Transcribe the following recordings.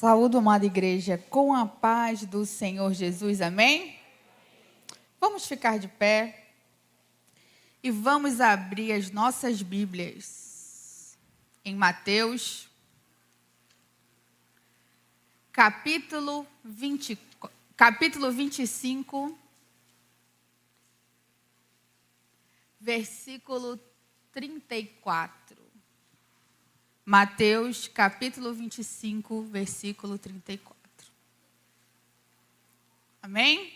Saúdo, amada igreja, com a paz do Senhor Jesus, amém? Vamos ficar de pé e vamos abrir as nossas Bíblias em Mateus, capítulo 25, versículo 34. Mateus, capítulo 25, versículo 34. Amém?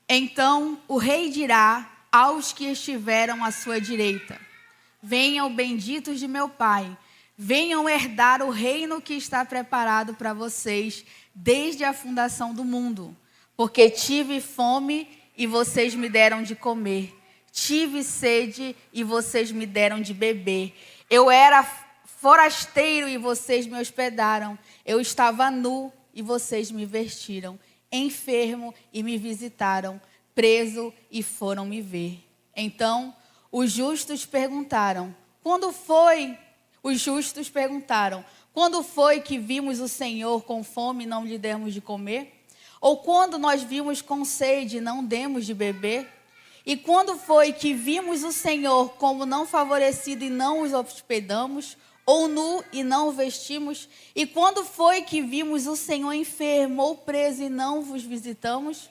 Então o rei dirá aos que estiveram à sua direita: venham, benditos de meu Pai, venham herdar o reino que está preparado para vocês desde a fundação do mundo. Porque tive fome e vocês me deram de comer, tive sede e vocês me deram de beber. Eu era forasteiro e vocês me hospedaram. Eu estava nu e vocês me vestiram. Enfermo e me visitaram. Preso e foram me ver. Então, os justos perguntaram: quando foi que vimos o Senhor com fome e não lhe demos de comer? Ou quando nós vimos com sede e não demos de beber? E quando foi que vimos o Senhor como não favorecido e não os hospedamos? Ou nu e não o vestimos? E quando foi que vimos o Senhor enfermo ou preso e não vos visitamos?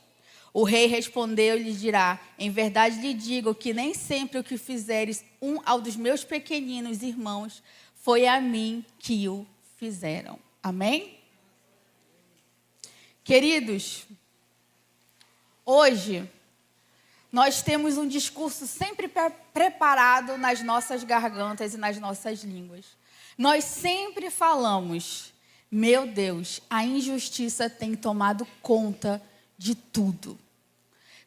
O rei respondeu e lhe dirá: em verdade lhe digo que nem sempre o que fizeres ao dos meus pequeninos irmãos, foi a mim que o fizeram. Amém? Queridos, hoje nós temos um discurso sempre preparado nas nossas gargantas e nas nossas línguas. Nós sempre falamos: meu Deus, a injustiça tem tomado conta de tudo.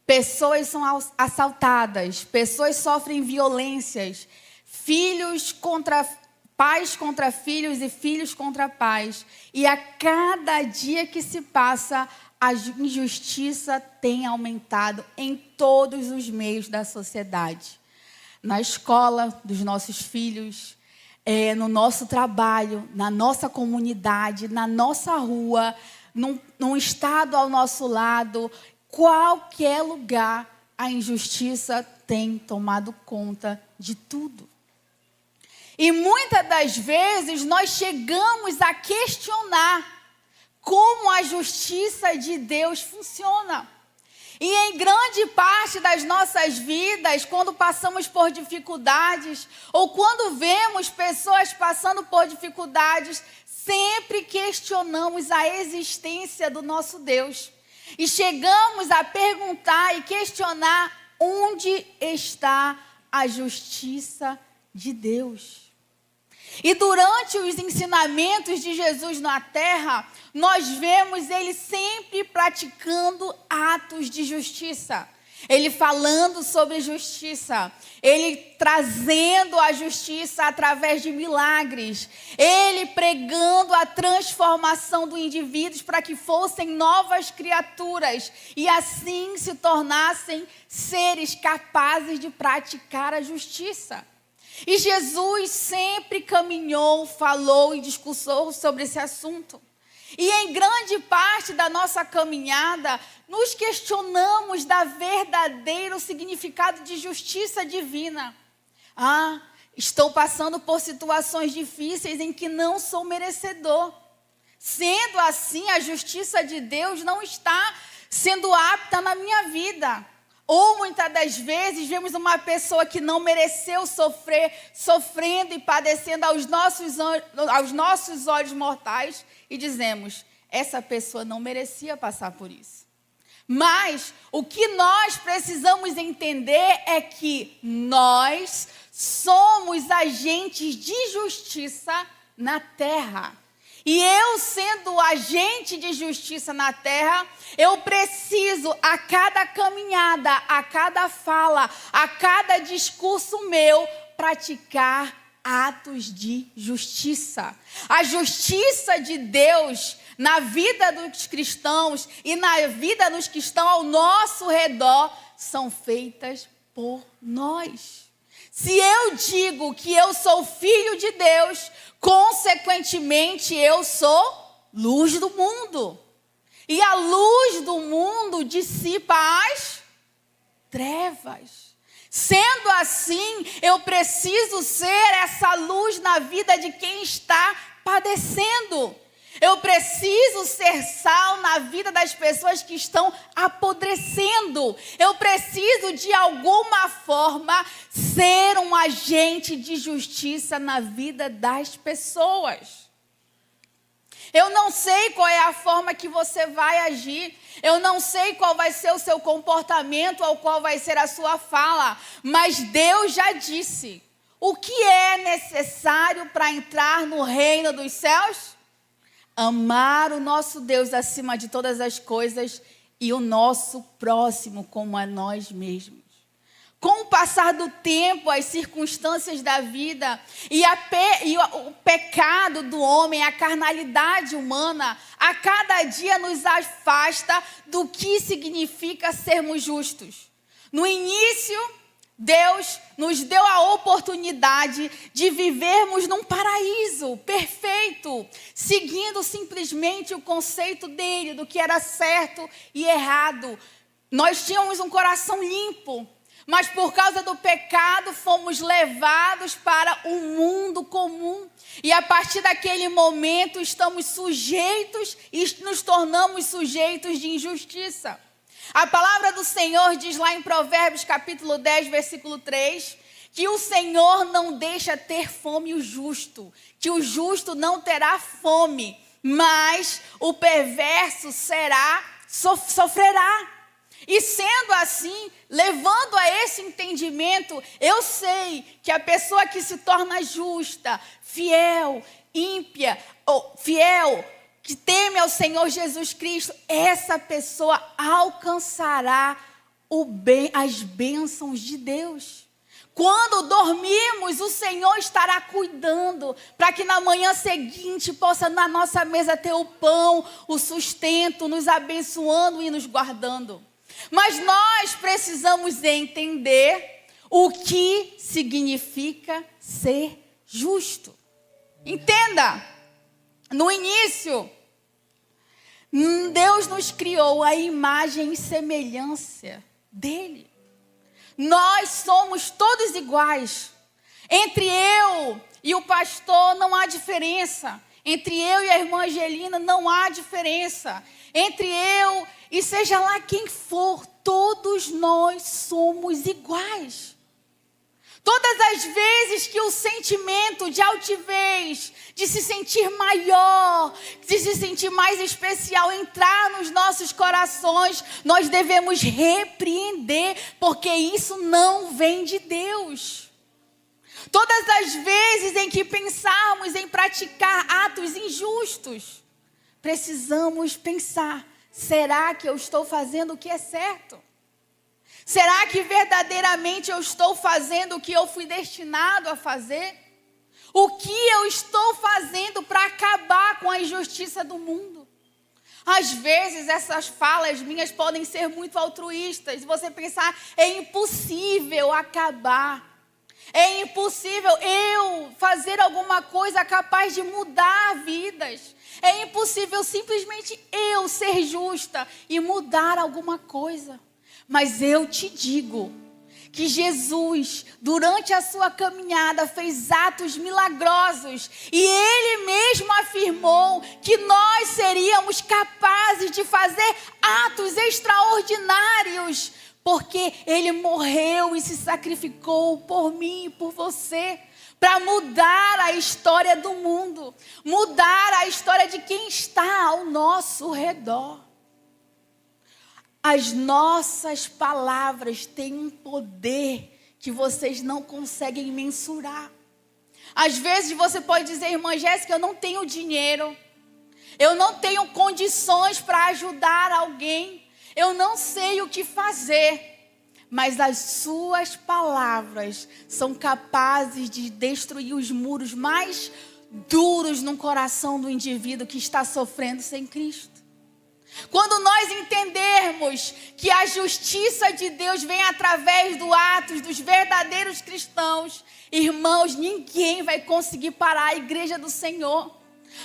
Pessoas são assaltadas, pessoas sofrem violências, pais contra filhos e filhos contra pais. E a cada dia que se passa, a injustiça tem aumentado em todos os meios da sociedade. Na escola dos nossos filhos, no nosso trabalho, na nossa comunidade, na nossa rua, num estado ao nosso lado, qualquer lugar, a injustiça tem tomado conta de tudo. E muitas das vezes nós chegamos a questionar como a justiça de Deus funciona. E em grande parte das nossas vidas, quando passamos por dificuldades, ou quando vemos pessoas passando por dificuldades, sempre questionamos a existência do nosso Deus. E chegamos a perguntar e questionar: onde está a justiça de Deus? E durante os ensinamentos de Jesus na terra, nós vemos ele sempre praticando atos de justiça. Ele falando sobre justiça, ele trazendo a justiça através de milagres, ele pregando a transformação do indivíduo para que fossem novas criaturas e assim se tornassem seres capazes de praticar a justiça. E Jesus sempre caminhou, falou e discursou sobre esse assunto. E em grande parte da nossa caminhada, nos questionamos da verdadeiro significado de justiça divina. Estou passando por situações difíceis em que não sou merecedor. Sendo assim, a justiça de Deus não está sendo apta na minha vida. Ou muitas das vezes vemos uma pessoa que não mereceu sofrer, sofrendo e padecendo aos nossos olhos mortais e dizemos: essa pessoa não merecia passar por isso. Mas o que nós precisamos entender é que nós somos agentes de justiça na terra. E eu, sendo agente de justiça na terra, eu preciso, a cada caminhada, a cada fala, a cada discurso meu, praticar atos de justiça. A justiça de Deus na vida dos cristãos e na vida dos que estão ao nosso redor são feitas por nós. Se eu digo que eu sou filho de Deus, consequentemente eu sou luz do mundo. E a luz do mundo dissipa as trevas. Sendo assim, eu preciso ser essa luz na vida de quem está padecendo. Eu preciso ser sal na vida das pessoas que estão apodrecendo. Eu preciso, de alguma forma, ser um agente de justiça na vida das pessoas. Eu não sei qual é a forma que você vai agir. Eu não sei qual vai ser o seu comportamento ou qual vai ser a sua fala. Mas Deus já disse o que é necessário para entrar no reino dos céus. Amar o nosso Deus acima de todas as coisas e o nosso próximo como a nós mesmos. Com o passar do tempo, as circunstâncias da vida e o pecado do homem, a carnalidade humana, a cada dia nos afasta do que significa sermos justos. No início, Deus nos deu a oportunidade de vivermos num paraíso perfeito, seguindo simplesmente o conceito dele, do que era certo e errado. Nós tínhamos um coração limpo, mas por causa do pecado fomos levados para um mundo comum. E a partir daquele momento estamos sujeitos e nos tornamos sujeitos de injustiça. A palavra do Senhor diz lá em Provérbios capítulo 10, versículo 3, que o Senhor não deixa ter fome o justo, que o justo não terá fome, mas o perverso sofrerá. E sendo assim, levando a esse entendimento, eu sei que a pessoa que se torna justa, fiel, ímpia, ou fiel, que teme ao Senhor Jesus Cristo, essa pessoa alcançará as bênçãos de Deus. Quando dormirmos, o Senhor estará cuidando para que na manhã seguinte possa na nossa mesa ter o pão, o sustento, nos abençoando e nos guardando. Mas nós precisamos entender o que significa ser justo. Entenda, no início, Deus nos criou a imagem e semelhança dele. Nós somos todos iguais. Entre eu e o pastor não há diferença. Entre eu e a irmã Angelina não há diferença. Entre eu e seja lá quem for, todos nós somos iguais. Todas as vezes que o sentimento de altivez, de se sentir maior, de se sentir mais especial entrar nos nossos corações, nós devemos repreender, porque isso não vem de Deus. Todas as vezes em que pensarmos em praticar atos injustos, precisamos pensar: será que eu estou fazendo o que é certo? Será que verdadeiramente eu estou fazendo o que eu fui destinado a fazer? O que eu estou fazendo para acabar com a injustiça do mundo? Às vezes essas falas minhas podem ser muito altruístas. Você pensar, é impossível acabar. É impossível eu fazer alguma coisa capaz de mudar vidas. É impossível simplesmente eu ser justa e mudar alguma coisa. Mas eu te digo que Jesus, durante a sua caminhada, fez atos milagrosos. E Ele mesmo afirmou que nós seríamos capazes de fazer atos extraordinários. Porque Ele morreu e se sacrificou por mim e por você. Para mudar a história do mundo. Mudar a história de quem está ao nosso redor. As nossas palavras têm um poder que vocês não conseguem mensurar. Às vezes você pode dizer, irmã Jéssica, eu não tenho dinheiro. Eu não tenho condições para ajudar alguém. Eu não sei o que fazer. Mas as suas palavras são capazes de destruir os muros mais duros no coração do indivíduo que está sofrendo sem Cristo. Quando nós entendermos que a justiça de Deus vem através do atos dos verdadeiros cristãos, irmãos, ninguém vai conseguir parar a igreja do Senhor.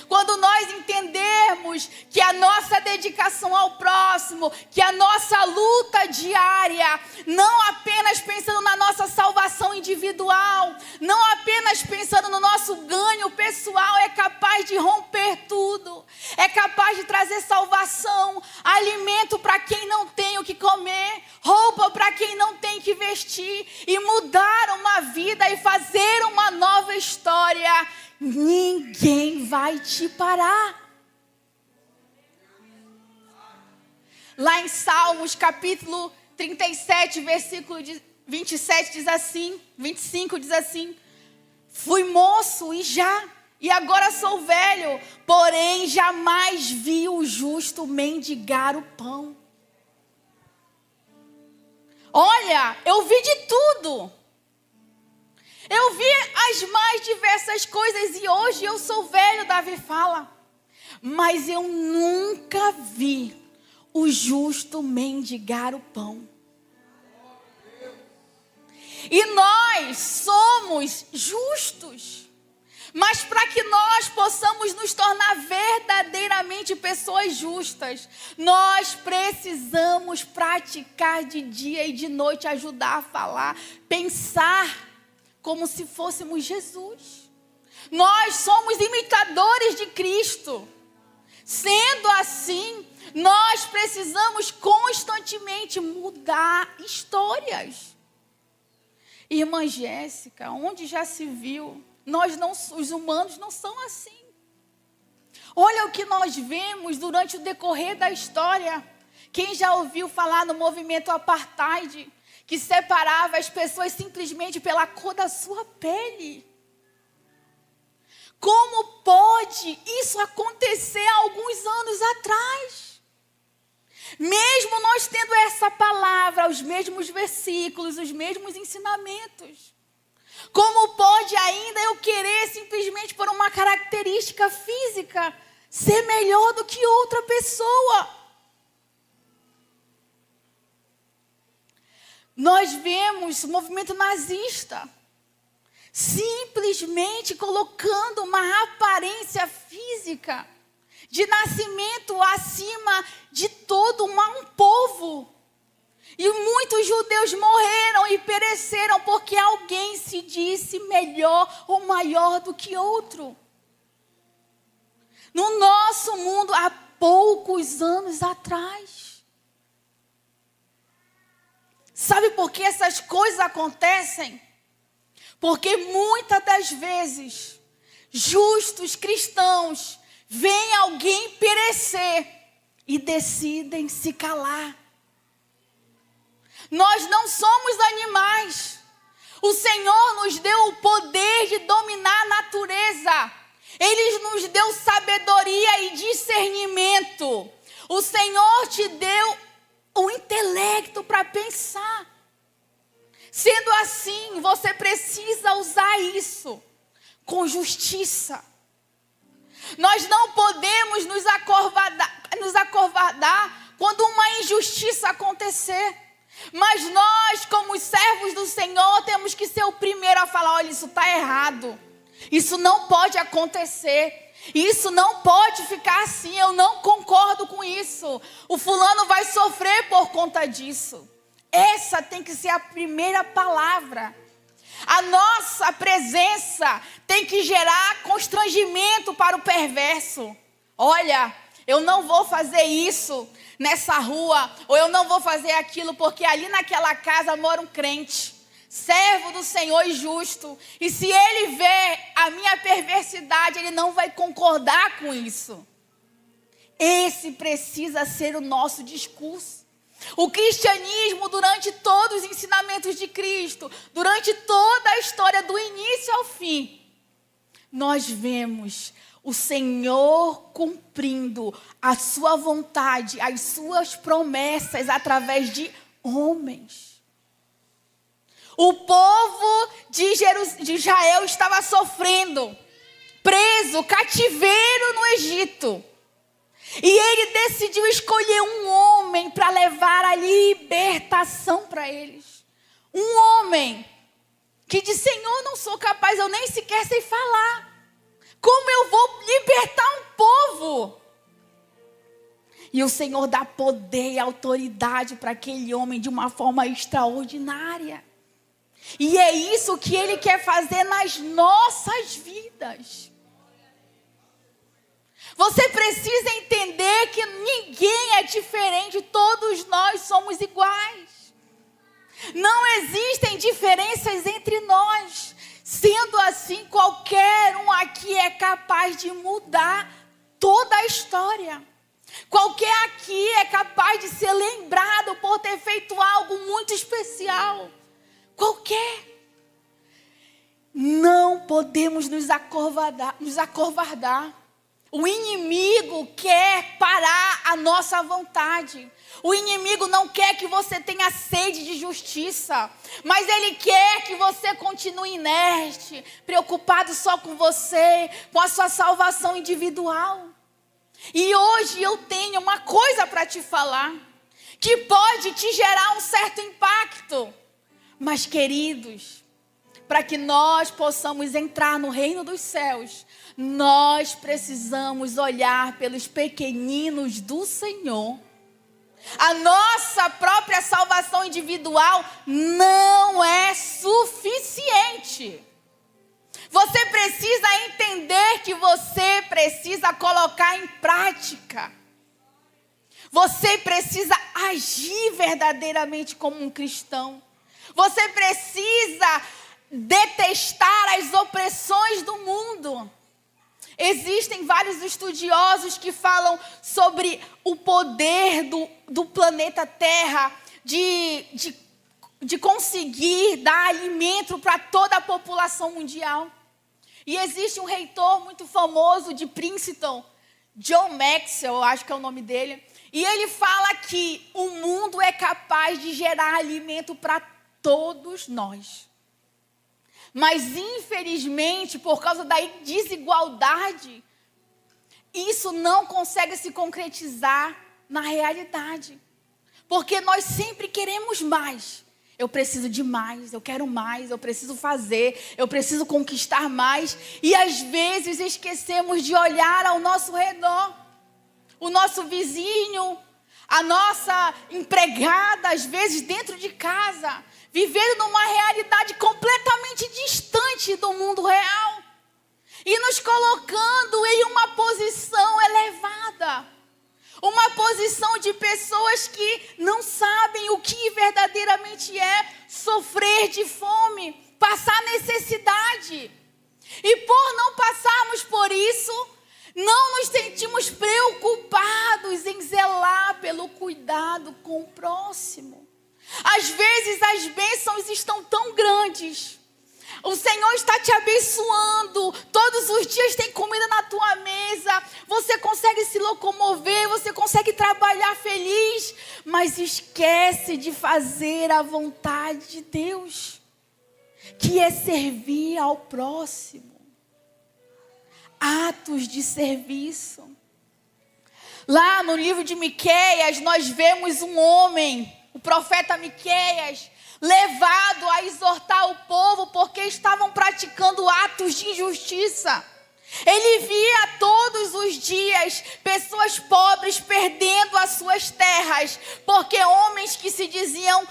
Quando nós entendermos que a nossa dedicação ao próximo, que a nossa luta diária, não apenas pensando na nossa salvação individual, não apenas pensando no nosso ganho pessoal, é capaz de romper tudo, é capaz de trazer salvação, alimento para quem não tem o que comer, roupa para quem não tem que vestir, e mudar uma vida e fazer uma nova história. Ninguém vai te parar. Lá em Salmos, capítulo 37, versículo 27 diz assim, 25 diz assim: fui moço e agora sou velho, porém jamais vi o justo mendigar o pão. Olha, eu vi de tudo. Eu vi as mais diversas coisas e hoje eu sou velho, Davi fala. Mas eu nunca vi o justo mendigar o pão. E nós somos justos. Mas para que nós possamos nos tornar verdadeiramente pessoas justas, nós precisamos praticar de dia e de noite, ajudar a falar, pensar como se fôssemos Jesus. Nós somos imitadores de Cristo. Sendo assim, nós precisamos constantemente mudar histórias. Irmã Jéssica, onde já se viu, os humanos não são assim. Olha o que nós vemos durante o decorrer da história. Quem já ouviu falar no movimento apartheid, que separava as pessoas simplesmente pela cor da sua pele? Como pode isso acontecer há alguns anos atrás? Mesmo nós tendo essa palavra, os mesmos versículos, os mesmos ensinamentos. Como pode ainda eu querer simplesmente por uma característica física ser melhor do que outra pessoa? Nós vemos o movimento nazista simplesmente colocando uma aparência física de nascimento acima de todo um povo. E muitos judeus morreram e pereceram porque alguém se disse melhor ou maior do que outro. No nosso mundo, há poucos anos atrás. Sabe por que essas coisas acontecem? Porque muitas das vezes, justos cristãos veem alguém perecer e decidem se calar. Nós não somos animais. O Senhor nos deu o poder de dominar a natureza. Ele nos deu sabedoria e discernimento. O Senhor te deu o intelecto para pensar. Sendo assim, você precisa usar isso com justiça. Nós não podemos nos acovardar quando uma injustiça acontecer. Mas nós, como servos do Senhor, temos que ser o primeiro a falar: olha, isso está errado. Isso não pode acontecer. Isso não pode ficar assim. Eu não concordo com isso. O fulano vai sofrer por conta disso. Essa tem que ser a primeira palavra. A nossa presença tem que gerar constrangimento para o perverso. Olha, eu não vou fazer isso nessa rua, ou eu não vou fazer aquilo, porque ali naquela casa mora um crente, servo do Senhor e justo. E se ele vê a minha perversidade, ele não vai concordar com isso. Esse precisa ser o nosso discurso. O cristianismo, durante todos os ensinamentos de Cristo, durante toda a história do início ao fim, nós vemos o Senhor cumprindo a sua vontade, as suas promessas através de homens. O povo de Israel estava sofrendo, preso, cativeiro no Egito. E ele decidiu escolher um homem para levar a libertação para eles. Um homem que disse: Senhor, não sou capaz, eu nem sequer sei falar. Como eu vou libertar um povo? E o Senhor dá poder e autoridade para aquele homem de uma forma extraordinária. E é isso que Ele quer fazer nas nossas vidas. Você precisa entender que ninguém é diferente, todos nós somos iguais. Não existem diferenças entre nós. Sendo assim, qualquer um aqui é capaz de mudar toda a história. Qualquer aqui é capaz de ser lembrado por ter feito algo muito especial. Qualquer. Não podemos nos acovardar. O inimigo quer parar a nossa vontade. O inimigo não quer que você tenha sede de justiça, mas ele quer que você continue inerte, preocupado só com você, com a sua salvação individual. E hoje eu tenho uma coisa para te falar, que pode te gerar um certo impacto. Mas, queridos, para que nós possamos entrar no reino dos céus, nós precisamos olhar pelos pequeninos do Senhor. A nossa própria salvação individual não é suficiente. Você precisa entender que você precisa colocar em prática. Você precisa agir verdadeiramente como um cristão. Você precisa detestar as opressões do mundo. Existem vários estudiosos que falam sobre o poder do planeta Terra de conseguir dar alimento para toda a população mundial. E existe um reitor muito famoso de Princeton, John Maxwell, acho que é o nome dele. E ele fala que o mundo é capaz de gerar alimento para todos nós. Mas, infelizmente, por causa da desigualdade, isso não consegue se concretizar na realidade. Porque nós sempre queremos mais. Eu preciso de mais, eu quero mais, eu preciso fazer, eu preciso conquistar mais. E, às vezes, esquecemos de olhar ao nosso redor. O nosso vizinho, a nossa empregada, às vezes, dentro de casa, vivendo numa realidade completamente distante do mundo real e nos colocando em uma posição elevada, uma posição de pessoas que não sabem o que verdadeiramente é sofrer de fome, passar necessidade. E por não passarmos por isso, não nos sentimos preocupados em zelar pelo cuidado com o próximo. Às vezes as bênçãos estão tão grandes. O Senhor está te abençoando. Todos os dias tem comida na tua mesa. Você consegue se locomover, você consegue trabalhar feliz. Mas esquece de fazer a vontade de Deus, que é servir ao próximo. Atos de serviço. Lá no livro de Miqueias, nós vemos um homem, o profeta Miqueias, levado a exortar o povo porque estavam praticando atos de injustiça. Ele via todos os dias pessoas pobres perdendo as suas terras, porque homens que se diziam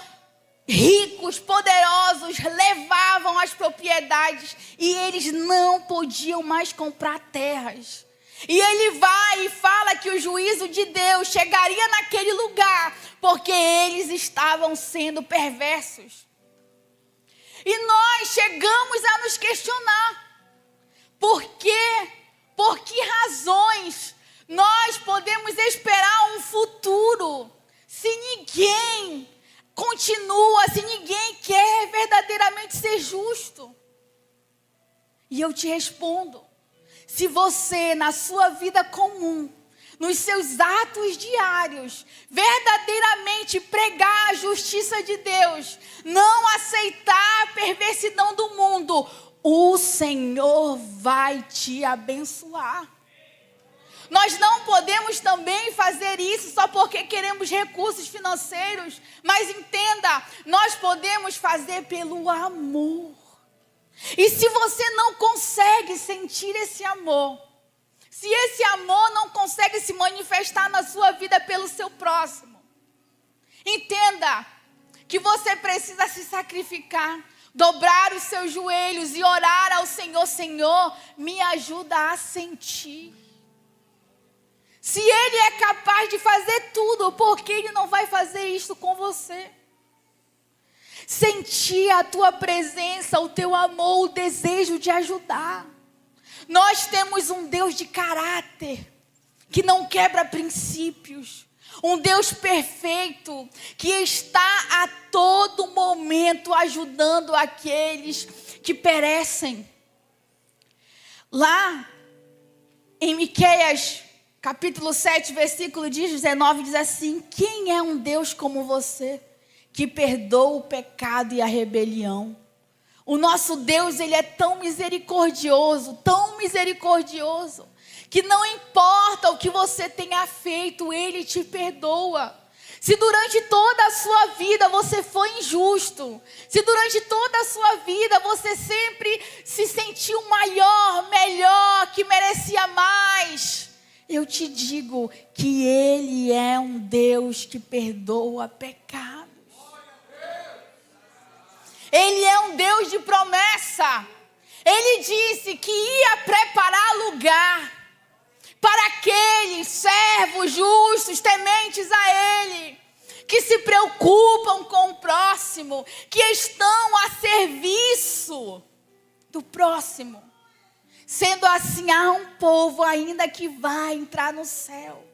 ricos, poderosos, levavam as propriedades e eles não podiam mais comprar terras. E ele vai e fala que o juízo de Deus chegaria naquele lugar, porque eles estavam sendo perversos. E nós chegamos a nos questionar, por quê? Por que razões nós podemos esperar um futuro se ninguém continua, se ninguém quer verdadeiramente ser justo? E eu te respondo, se você, na sua vida comum, nos seus atos diários, verdadeiramente pregar a justiça de Deus, não aceitar a perversidão do mundo, o Senhor vai te abençoar. Nós não podemos também fazer isso só porque queremos recursos financeiros. Mas entenda, nós podemos fazer pelo amor. E se você não consegue sentir esse amor, se esse amor não consegue se manifestar na sua vida pelo seu próximo, entenda que você precisa se sacrificar, dobrar os seus joelhos e orar ao Senhor. Senhor, me ajuda a sentir. Se Ele é capaz de fazer tudo, por que Ele não vai fazer isso com você? Sentir a tua presença, o teu amor, o desejo de ajudar. Nós temos um Deus de caráter, que não quebra princípios. Um Deus perfeito, que está a todo momento ajudando aqueles que perecem. Lá em Miqueias, capítulo 7, versículo 19, diz assim: quem é um Deus como você, que perdoa o pecado e a rebelião? O nosso Deus, Ele é tão misericordioso, que não importa o que você tenha feito, Ele te perdoa. Se durante toda a sua vida você foi injusto, se durante toda a sua vida você sempre se sentiu maior, melhor, que merecia mais, eu te digo que Ele é um Deus que perdoa pecados. Ele é um Deus de promessa. Ele disse que ia preparar lugar para aqueles servos justos, tementes a Ele, que se preocupam com o próximo, que estão a serviço do próximo. Sendo assim, há um povo ainda que vai entrar no céu.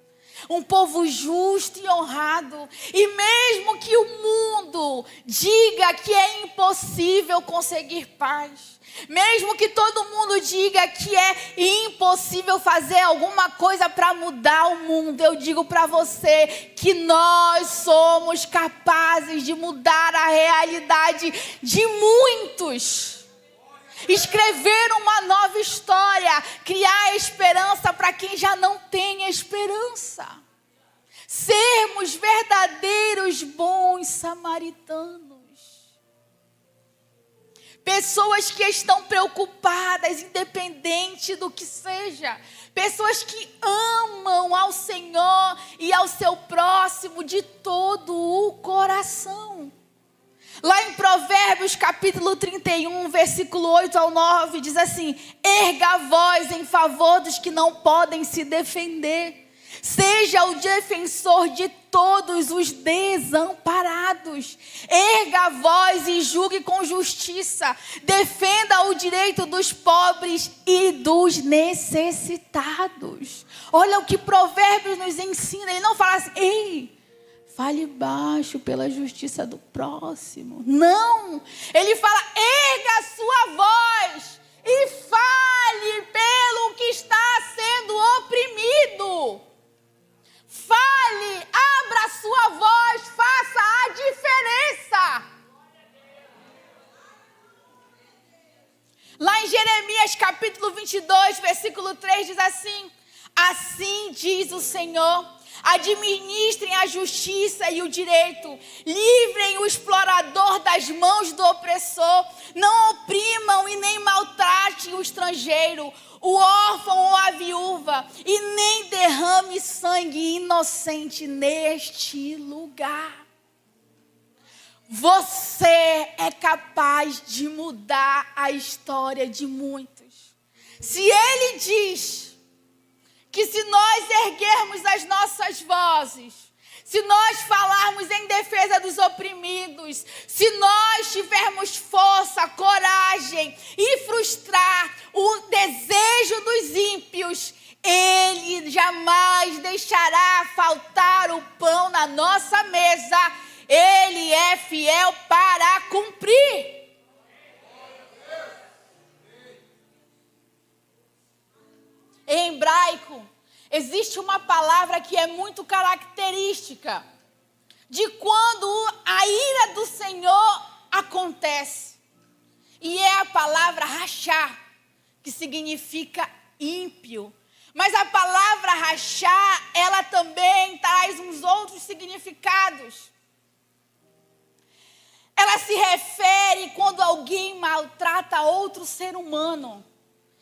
Um povo justo e honrado. E mesmo que o mundo diga que é impossível conseguir paz, mesmo que todo mundo diga que é impossível fazer alguma coisa para mudar o mundo, eu digo para você que nós somos capazes de mudar a realidade de muitos. Escrever uma nova história, criar esperança para quem já não tem esperança. Sermos verdadeiros bons samaritanos. Pessoas que estão preocupadas, independente do que seja. Pessoas que amam ao Senhor e ao seu próximo de todo o coração. Lá em Provérbios, capítulo 31, versículo 8 ao 9, diz assim: erga a voz em favor dos que não podem se defender. Seja o defensor de todos os desamparados. Erga a voz e julgue com justiça. Defenda o direito dos pobres e dos necessitados. Olha o que Provérbios nos ensina. Ele não fala assim: ei, fale baixo pela justiça do próximo. Não. Ele fala: erga a sua voz e fale pelo que está sendo oprimido. Fale, abra a sua voz, faça a diferença. Lá em Jeremias capítulo 22, versículo 3 diz assim: assim diz o Senhor: administrem a justiça e o direito, livrem o explorador das mãos do opressor, não oprimam e nem maltratem o estrangeiro, o órfão ou a viúva, e nem derrame sangue inocente neste lugar. Você é capaz de mudar a história de muitos. Se Ele diz que se nós erguermos as nossas vozes, se nós falarmos em defesa dos oprimidos, se nós tivermos força, coragem e frustrar o desejo dos ímpios, Ele jamais deixará faltar o pão na nossa mesa. Ele é fiel para cumprir. Em hebraico, existe uma palavra que é muito característica de quando a ira do Senhor acontece. E é a palavra rachá, que significa ímpio. Mas a palavra rachar, ela também traz uns outros significados. Ela se refere quando alguém maltrata outro ser humano,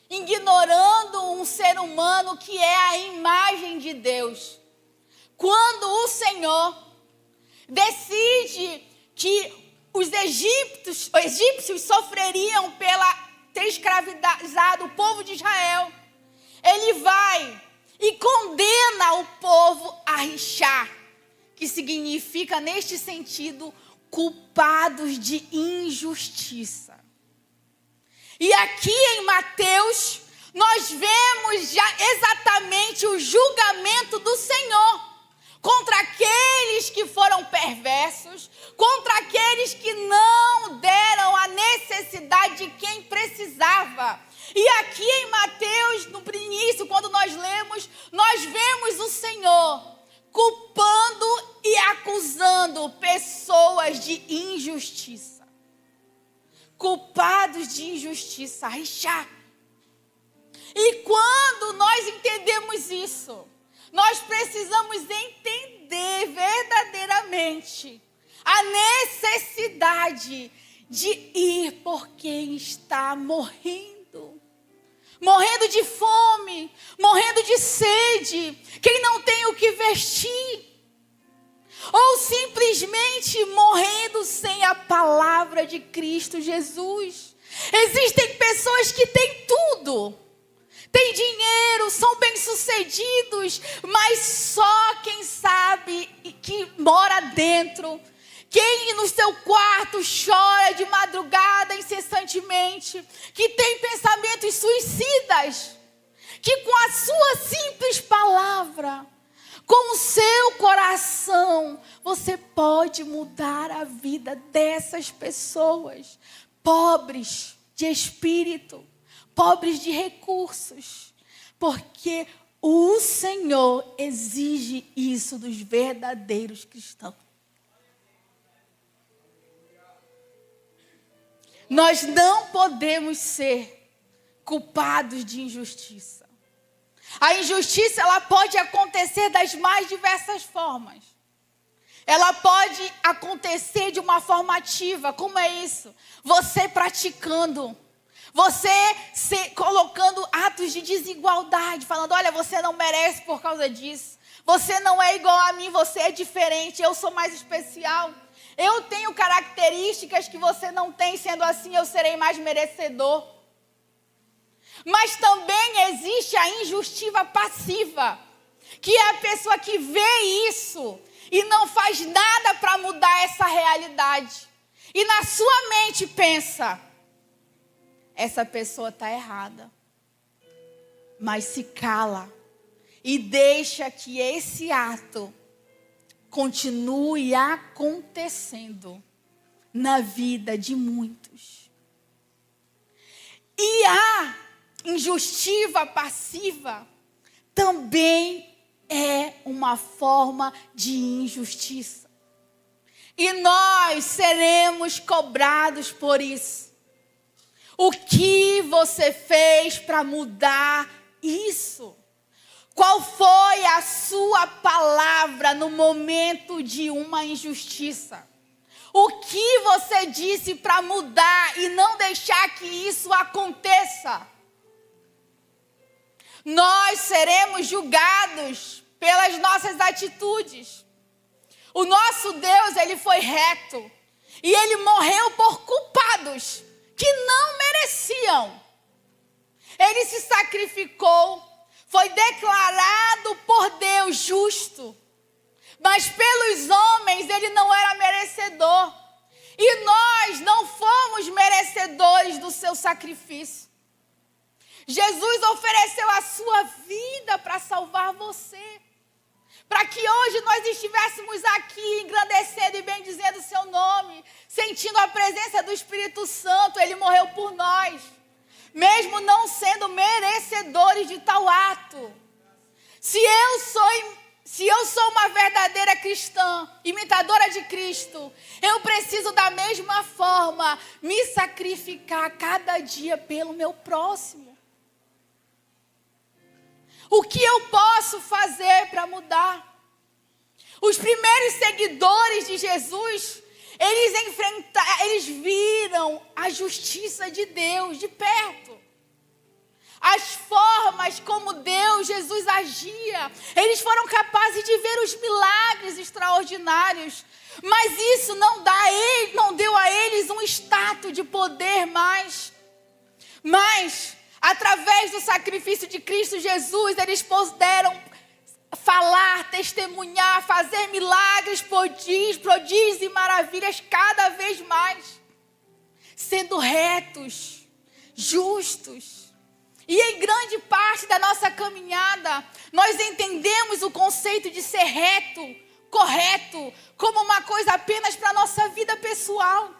ignorando um ser humano que é a imagem de Deus. Quando o Senhor decide que os egípcios sofreriam pela ter escravizado o povo de Israel, ele vai e condena o povo a rixar, que significa, neste sentido, culpados de injustiça. E aqui em Mateus, nós vemos já exatamente o julgamento do Senhor contra aqueles que foram perversos, contra aqueles que não deram a necessidade de quem precisava. E aqui em Mateus, no início, quando nós lemos, nós vemos o Senhor culpando e acusando pessoas de injustiça. Culpados de injustiça, rixar. E quando nós entendemos isso, nós precisamos entender verdadeiramente a necessidade de ir por quem está morrendo. Morrendo de fome, morrendo de sede, quem não tem o que vestir. Ou simplesmente morrendo sem a palavra de Cristo Jesus. Existem pessoas que têm tudo. Tem dinheiro, são bem-sucedidos, mas só quem sabe que mora dentro, quem no seu quarto chora de madrugada incessantemente, que tem pensamentos suicidas, que com a sua simples palavra, com o seu coração, você pode mudar a vida dessas pessoas, pobres de espírito, pobres de recursos, porque o Senhor exige isso dos verdadeiros cristãos. Nós não podemos ser culpados de injustiça. A injustiça, ela pode acontecer das mais diversas formas. Ela pode acontecer de uma forma ativa. Como é isso? Você praticando. Você colocando atos de desigualdade, falando, olha, você não merece por causa disso. Você não é igual a mim, você é diferente, eu sou mais especial. Eu tenho características que você não tem, sendo assim eu serei mais merecedor. Mas também existe a injustiça passiva, que é a pessoa que vê isso e não faz nada para mudar essa realidade. E na sua mente pensa, essa pessoa está errada, mas se cala e deixa que esse ato continue acontecendo na vida de muitos. E a injustiça passiva também é uma forma de injustiça. E nós seremos cobrados por isso. O que você fez para mudar isso? Qual foi a sua palavra no momento de uma injustiça? O que você disse para mudar e não deixar que isso aconteça? Nós seremos julgados pelas nossas atitudes. O nosso Deus, ele foi reto. E ele morreu por culpados que não mereciam. Ele se sacrificou. Foi declarado por Deus justo. Mas pelos homens ele não era merecedor. E nós não fomos merecedores do seu sacrifício. Jesus ofereceu a sua vida para salvar você. Para que hoje nós estivéssemos aqui engrandecendo e bendizendo o seu nome. Sentindo a presença do Espírito Santo. Ele morreu por nós. Mesmo não sendo merecedores de tal ato. Se eu sou uma verdadeira cristã, imitadora de Cristo, eu preciso da mesma forma me sacrificar cada dia pelo meu próximo. O que eu posso fazer para mudar? Os primeiros seguidores de Jesus, eles viram a justiça de Deus de perto. As formas como Jesus agia. Eles foram capazes de ver os milagres extraordinários. Mas isso não deu a eles um status de poder mais. Mas, através do sacrifício de Cristo Jesus, eles puderam falar, testemunhar, fazer milagres, prodígios e maravilhas cada vez mais. Sendo retos, justos. E em grande parte da nossa caminhada, nós entendemos o conceito de ser reto, correto, como uma coisa apenas para a nossa vida pessoal.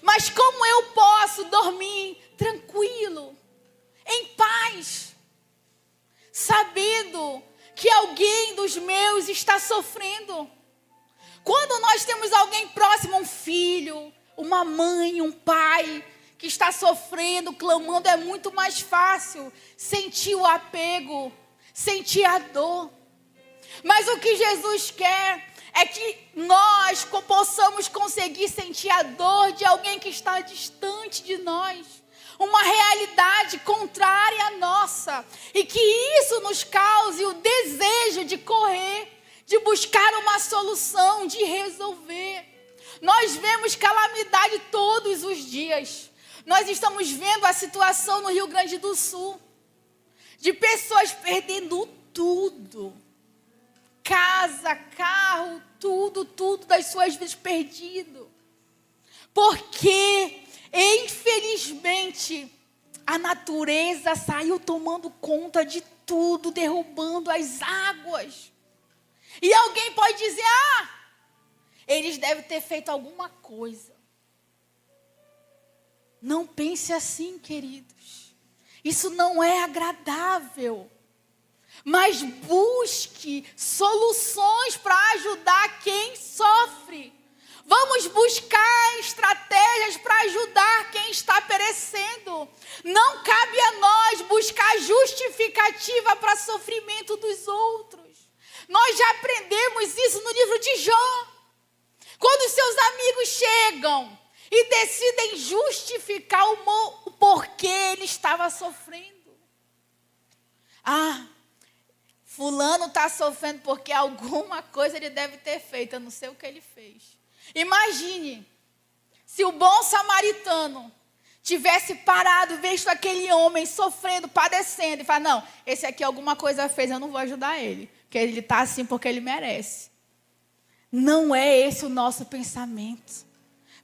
Mas como eu posso dormir tranquilo, em paz, sabendo que alguém dos meus está sofrendo? Quando nós temos alguém próximo, um filho, uma mãe, um pai, que está sofrendo, clamando, é muito mais fácil sentir o apego, sentir a dor. Mas o que Jesus quer é que nós possamos conseguir sentir a dor de alguém que está distante de nós. Uma realidade contrária à nossa. E que isso nos cause o desejo de correr, de buscar uma solução, de resolver. Nós vemos calamidade todos os dias. Nós estamos vendo a situação no Rio Grande do Sul, de pessoas perdendo tudo. Casa, carro, tudo das suas vidas perdido. Porque, infelizmente, a natureza saiu tomando conta de tudo, derrubando as águas. E alguém pode dizer, eles devem ter feito alguma coisa. Não pense assim, queridos. Isso não é agradável. Mas busque soluções para ajudar quem sofre. Vamos buscar estratégias para ajudar quem está perecendo. Não cabe a nós buscar justificativa para sofrimento dos outros. Nós já aprendemos isso no livro de Jó. Quando seus amigos chegam e decidem justificar o porquê ele estava sofrendo. Fulano está sofrendo porque alguma coisa ele deve ter feito, eu não sei o que ele fez. Imagine, se o bom samaritano tivesse parado, visto aquele homem sofrendo, padecendo, e falar, não, esse aqui alguma coisa fez, eu não vou ajudar ele, porque ele está assim porque ele merece. Não é esse o nosso pensamento.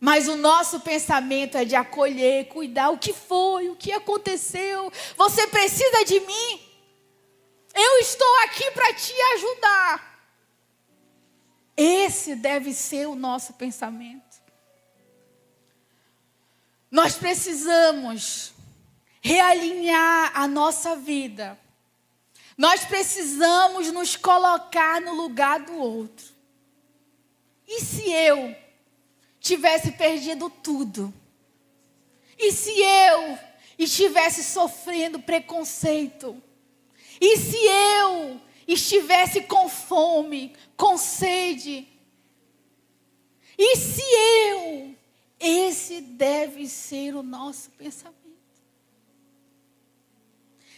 Mas o nosso pensamento é de acolher, cuidar. O que foi? O que aconteceu? Você precisa de mim? Eu estou aqui para te ajudar. Esse deve ser o nosso pensamento. Nós precisamos realinhar a nossa vida. Nós precisamos nos colocar no lugar do outro. E se eu tivesse perdido tudo? E se eu estivesse sofrendo preconceito? E se eu estivesse com fome, com sede? E se eu? Esse deve ser o nosso pensamento.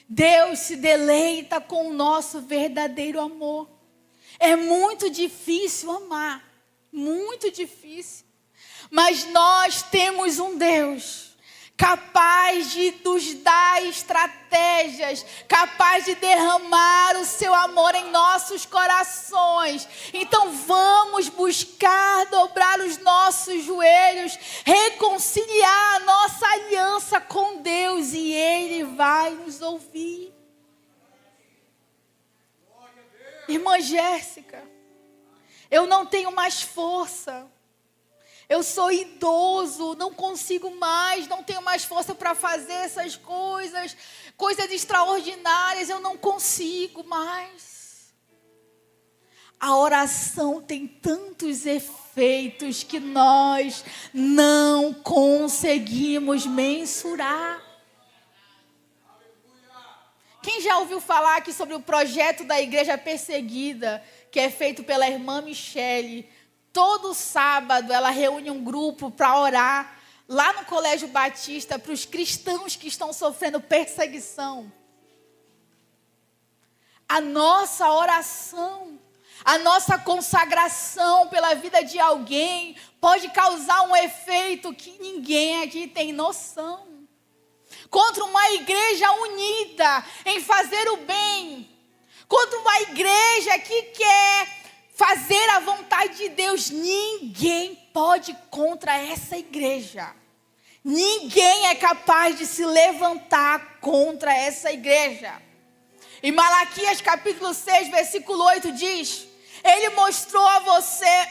Deus se deleita com o nosso verdadeiro amor. É muito difícil amar, muito difícil. Mas nós temos um Deus capaz de nos dar estratégias, capaz de derramar o seu amor em nossos corações. Então vamos buscar dobrar os nossos joelhos, reconciliar a nossa aliança com Deus e Ele vai nos ouvir. Irmã Jéssica, eu não tenho mais força. Eu sou idoso, não consigo mais, não tenho mais força para fazer essas coisas extraordinárias, eu não consigo mais. A oração tem tantos efeitos que nós não conseguimos mensurar. Quem já ouviu falar aqui sobre o projeto da Igreja Perseguida, que é feito pela irmã Michele? Todo sábado ela reúne um grupo para orar lá no Colégio Batista para os cristãos que estão sofrendo perseguição. A nossa oração, a nossa consagração pela vida de alguém pode causar um efeito que ninguém aqui tem noção. Contra uma igreja unida em fazer o bem, contra uma igreja que quer fazer a vontade de Deus, ninguém pode contra essa igreja. Ninguém é capaz de se levantar contra essa igreja. Em Malaquias capítulo 6, versículo 8 diz: Ele mostrou a você,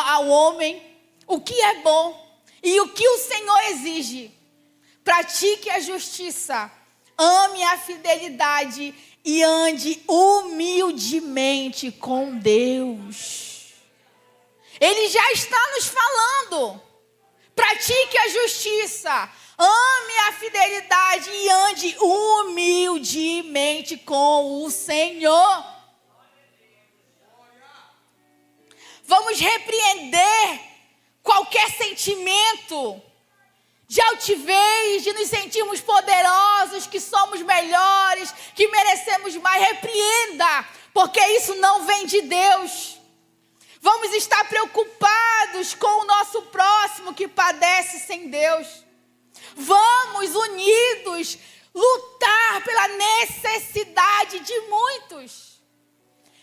ao homem, o que é bom e o que o Senhor exige. Pratique a justiça, ame a fidelidade e ande humildemente com Deus. Ele já está nos falando. Pratique a justiça, ame a fidelidade e ande humildemente com o Senhor. Vamos repreender qualquer sentimento de altivez, de nos sentirmos poderosos, que somos melhores, que merecemos mais. Repreenda, porque isso não vem de Deus. Vamos estar preocupados com o nosso próximo que padece sem Deus. Vamos, unidos, lutar pela necessidade de muitos.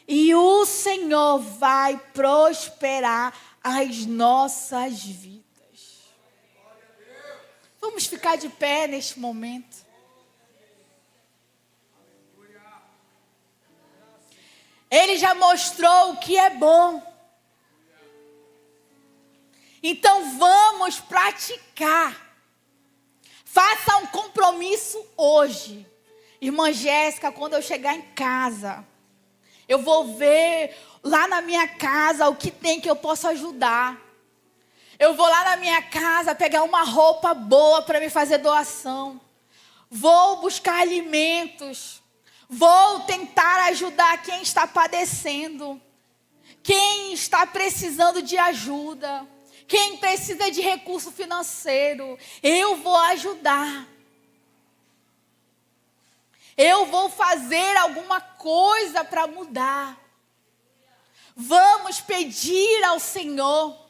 E o Senhor vai prosperar as nossas vidas. Vamos ficar de pé neste momento. Ele já mostrou o que é bom. Então vamos praticar. Faça um compromisso hoje. Irmã Jéssica, quando eu chegar em casa, eu vou ver lá na minha casa o que tem que eu posso ajudar. Eu vou lá na minha casa pegar uma roupa boa para me fazer doação. Vou buscar alimentos. Vou tentar ajudar quem está padecendo. Quem está precisando de ajuda. Quem precisa de recurso financeiro. Eu vou ajudar. Eu vou fazer alguma coisa para mudar. Vamos pedir ao Senhor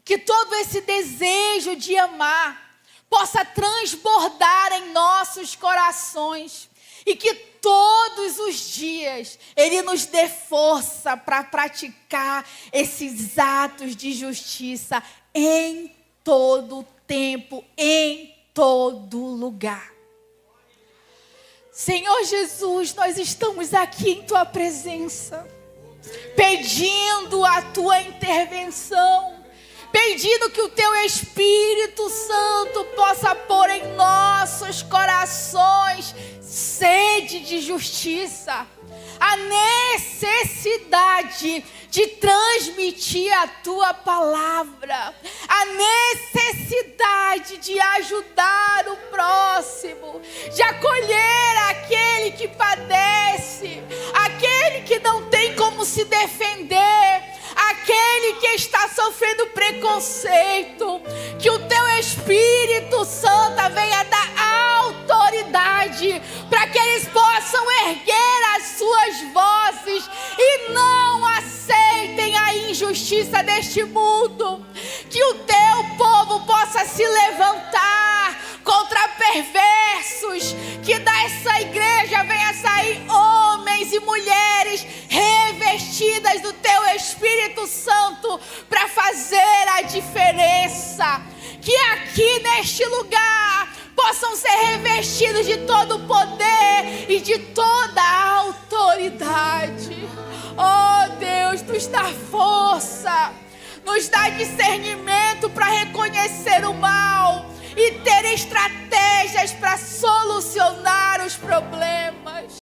que todo esse desejo de amar possa transbordar em nossos corações. E que todos os dias Ele nos dê força para praticar esses atos de justiça em todo tempo, em todo lugar. Senhor Jesus, nós estamos aqui em Tua presença, pedindo a Tua intervenção. Pedindo que o Teu Espírito Santo possa pôr em nossos corações sede de justiça, a necessidade de transmitir a Tua palavra, a necessidade de ajudar o próximo, de acolher aquele que padece, aquele que não tem como se defender, aquele que está sofrendo preconceito. Que o Teu Espírito Santo venha dar autoridade para que eles possam erguer as suas vozes e não aceitem a injustiça deste mundo. Que o Teu povo possa se levantar contra perversos. Que dessa igreja venha sair homens e mulheres revestidas do Teu Espírito Santo para fazer a diferença. Que aqui neste lugar possam ser revestidos de todo o poder e de toda a autoridade. Oh Deus, nos dá força, nos dá discernimento para reconhecer o mal e ter estratégias para solucionar os problemas.